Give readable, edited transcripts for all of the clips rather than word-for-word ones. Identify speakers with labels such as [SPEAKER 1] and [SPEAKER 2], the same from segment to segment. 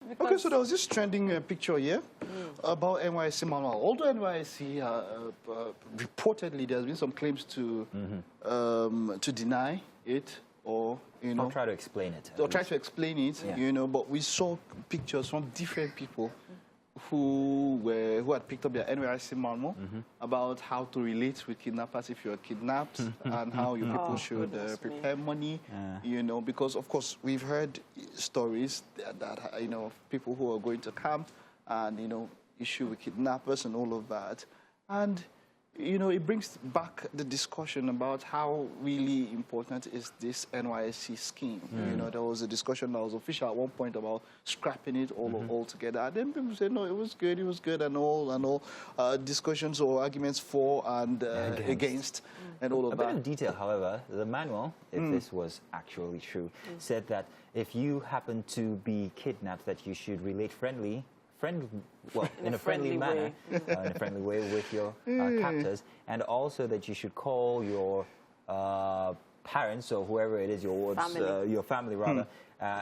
[SPEAKER 1] Because
[SPEAKER 2] Okay, so there was this trending picture here about NYSC manual. Although NYSC reportedly there's been some claims to deny it, or
[SPEAKER 3] Or try to explain it.
[SPEAKER 2] or try to explain it,
[SPEAKER 3] Yeah.
[SPEAKER 2] But we saw pictures from different people who had picked up their NYSC manual about how to relate with kidnappers if you're kidnapped and how your people should prepare money, because of course we've heard stories that people who are going to camp and issue with kidnappers and all of that, and it brings back the discussion about how really important is this NYSC scheme. There was a discussion that was official at one point about scrapping it all together. And then people said, no, it was good, and all discussions or arguments for and against, and all of that.
[SPEAKER 3] A bit of detail, however, the manual, if this was actually true, said that if you happen to be kidnapped, that you should relate in a friendly manner, in a friendly way with your captors, and also that you should call your parents or whoever it is, your family rather,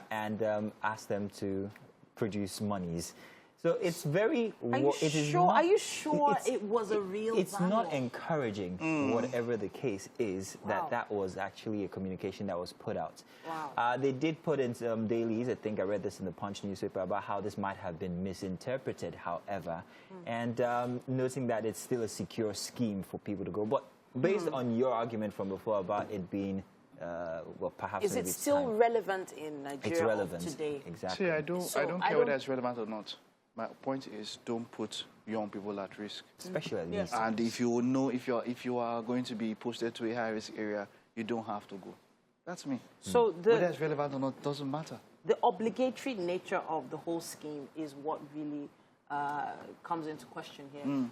[SPEAKER 3] and ask them to produce monies. So it's very.
[SPEAKER 1] Are you sure it was a real?
[SPEAKER 3] It's not encouraging, whatever the case is, that was actually a communication that was put out.
[SPEAKER 1] Wow.
[SPEAKER 3] They did put in some dailies. I think I read this in the Punch newspaper about how this might have been misinterpreted, however, and noting that it's still a secure scheme for people to go. But based on your argument from before about it being, perhaps
[SPEAKER 1] is it still relevant in Nigeria today?
[SPEAKER 3] Exactly.
[SPEAKER 2] See, I don't care whether it's relevant or not. My point is, don't put young people at risk,
[SPEAKER 3] especially at least.
[SPEAKER 2] And if you are going to be posted to a high-risk area, you don't have to go. That's me.
[SPEAKER 1] So
[SPEAKER 2] whether it's relevant or not doesn't matter.
[SPEAKER 1] The obligatory nature of the whole scheme is what really comes into question here.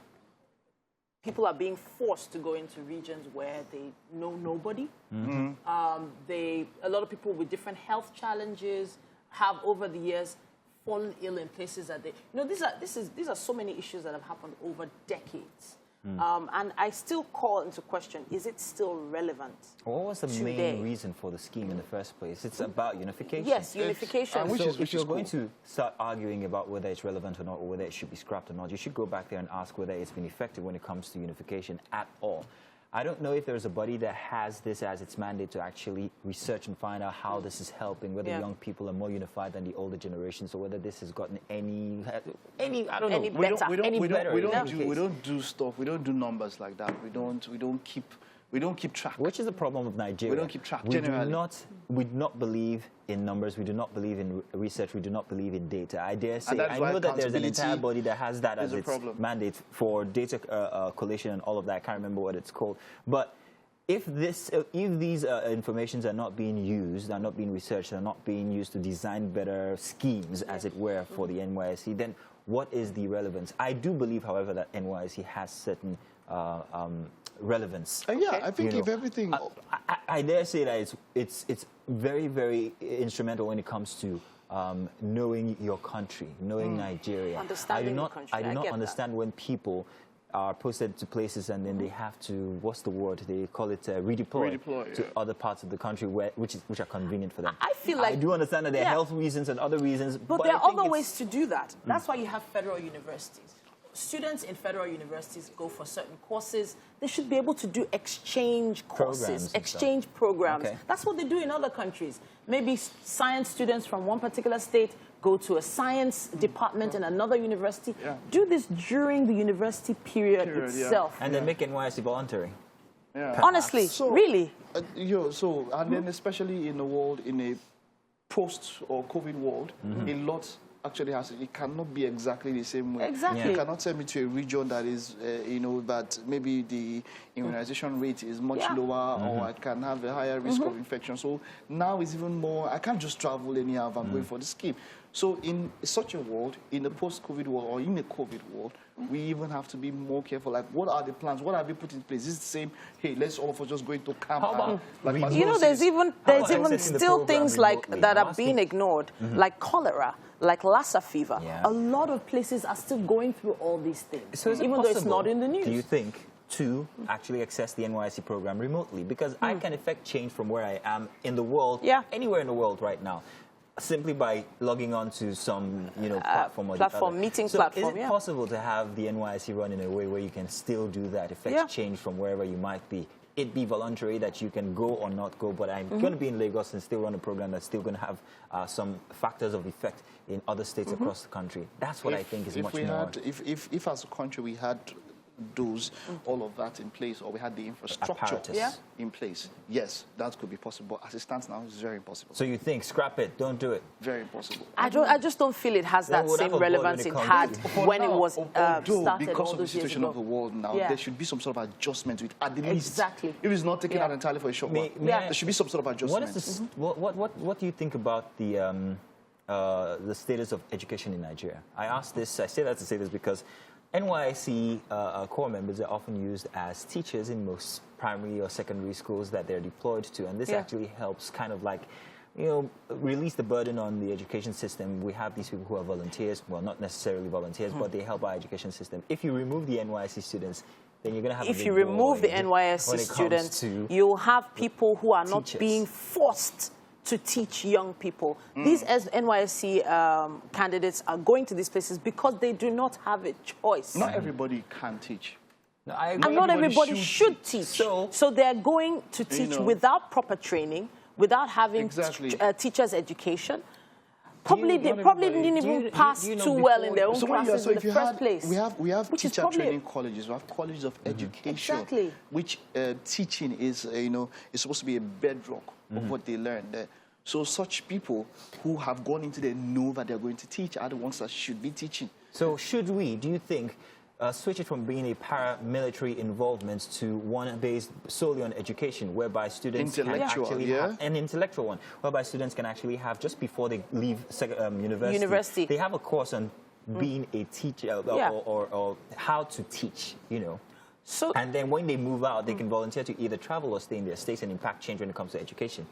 [SPEAKER 1] People are being forced to go into regions where they know nobody. A lot of people with different health challenges have over the years fallen ill in places that these are so many issues that have happened over decades. And I still call into question, is it still relevant?
[SPEAKER 3] What was the main reason for the scheme in the first place? It's about unification.
[SPEAKER 1] Yes, unification.
[SPEAKER 3] If you're going to start arguing about whether it's relevant or not, or whether it should be scrapped or not, you should go back there and ask whether it's been effective when it comes to unification at all. I don't know if there's a body that has this as its mandate to actually research and find out how this is helping, whether young people are more unified than the older generations, or whether this has gotten any I don't know.
[SPEAKER 2] We don't do stuff. We don't do numbers like that. We don't keep track.
[SPEAKER 3] Which is the problem of Nigeria.
[SPEAKER 2] We don't keep track.
[SPEAKER 3] We do not believe in numbers. We do not believe in research. We do not believe in data. I dare say, I know that there's an entire body that has that as its mandate for data collation and all of that. I can't remember what it's called. But if these informations are not being used, are not being researched, are not being used to design better schemes, as it were, for the NYSC, then what is the relevance? I do believe, however, that NYSC has certain relevance.
[SPEAKER 2] I think if everything...
[SPEAKER 3] I dare say that it's very, very instrumental when it comes to knowing your country, knowing Nigeria.
[SPEAKER 1] Understanding the country.
[SPEAKER 3] I do not understand when people are posted to places and then they have to, what's the word? They call it redeploy to other parts of the country which are convenient for them.
[SPEAKER 1] I feel like...
[SPEAKER 3] I do understand that there are health reasons and other reasons.
[SPEAKER 1] But there are other ways to do that. That's why you have federal universities. Students in federal universities go for certain courses. They should be able to do exchange courses, exchange programs. That's what they do in other countries. Maybe science students from one particular state go to a science department in another university. Do this during the university period itself.
[SPEAKER 3] And then make NYSC voluntary.
[SPEAKER 1] Honestly, really.
[SPEAKER 2] And then especially in the world, in a post or COVID world, a lot actually it cannot be exactly the same way.
[SPEAKER 1] Exactly.
[SPEAKER 2] You cannot send me to a region that is, that maybe the immunization rate is much lower, or I can have a higher risk of infection. So now it's even more, I can't just travel anyhow if I'm going for the scheme. So in such a world, in a post-COVID world or in a COVID world, we even have to be more careful. Like, what are the plans? What have we put in place? Is it the same, hey, let's all of us just go into camp?
[SPEAKER 1] There's even still things like that are being ignored, like cholera, like Lassa fever. A lot of places are still going through all these things,
[SPEAKER 3] so
[SPEAKER 1] even though it's not in the news.
[SPEAKER 3] Do you think to actually access the NYSC program remotely? Because I can effect change from where I am in the world, anywhere in the world right now. simply by logging on to some, platform or
[SPEAKER 1] meeting
[SPEAKER 3] so
[SPEAKER 1] platform.
[SPEAKER 3] Is it possible to have the NYSC run in a way where you can still do that, effect change from wherever you might be? It be voluntary that you can go or not go, but I'm going to be in Lagos and still run a program that's still going to have some factors of effect in other states across the country. That's what I think is much more.
[SPEAKER 2] If as a country we had those, all of that in place, or we had the infrastructure in place, yes, that could be possible. But as it stands now, it's very impossible.
[SPEAKER 3] So you think, scrap it, don't do it?
[SPEAKER 2] Very impossible.
[SPEAKER 1] I just don't feel it has that same relevance it had when it was started
[SPEAKER 2] because
[SPEAKER 1] all
[SPEAKER 2] of the
[SPEAKER 1] those years
[SPEAKER 2] situation
[SPEAKER 1] ago.
[SPEAKER 2] of the world now, there should be some sort of adjustment to it, at the least.
[SPEAKER 1] Exactly.
[SPEAKER 2] If it's not taken out entirely for a short while, there should be some sort of adjustment.
[SPEAKER 3] What do you think about the status of education in Nigeria? I say that to say this because NYSC core members are often used as teachers in most primary or secondary schools that they're deployed to, and this actually helps kind of like, release the burden on the education system. We have these people who are volunteers, well, not necessarily volunteers, but they help our education system. If you remove the NYSC students, then you're going to have
[SPEAKER 1] if you remove the NYSC students, you'll have people who are not being forced to teach young people. These NYSC candidates are going to these places because they do not have a choice.
[SPEAKER 2] Not everybody can teach.
[SPEAKER 3] No, I agree.
[SPEAKER 1] And not everybody should teach. So they're going to teach without proper training, without having teachers' education. Probably didn't even pass too well in their own classes in the first place.
[SPEAKER 2] We have teacher training colleges. We have colleges of education, which teaching is is supposed to be a bedrock of what they learn there. So such people who have gone into there know that they're going to teach are the ones that should be teaching.
[SPEAKER 3] So should we, do you think, switch it from being a paramilitary involvement to one based solely on education, whereby students can actually have an intellectual one, whereby students can actually have, just before they leave university, they have a course on being a teacher or how to teach, So, and then when they move out, they can volunteer to either travel or stay in their states and impact change when it comes to education.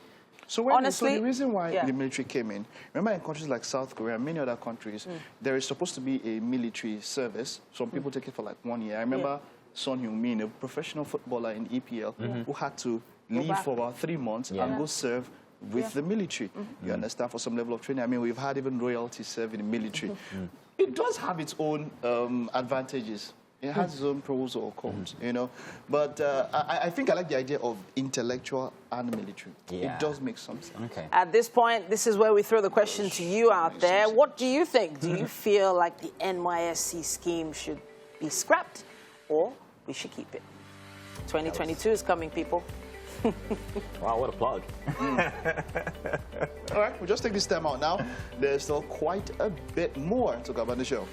[SPEAKER 2] So, the reason why the military came in, remember in countries like South Korea and many other countries, there is supposed to be a military service. Some people take it for like 1 year. I remember Son Heung-min, a professional footballer in EPL, who had to leave for about 3 months and go serve with the military. You understand, for some level of training. I mean, we've had even royalty serve in the military. It does have its own advantages. It has its own pros or cons, But I think I like the idea of intellectual and military. It does make some sense.
[SPEAKER 3] Okay.
[SPEAKER 1] At this point, this is where we throw the question to you out there. What do you think? Do you feel like the NYSC scheme should be scrapped or we should keep it? 2022 is coming, people.
[SPEAKER 3] Wow, what a plug.
[SPEAKER 2] All right, we'll just take this time out now. There's still quite a bit more to cover on the show.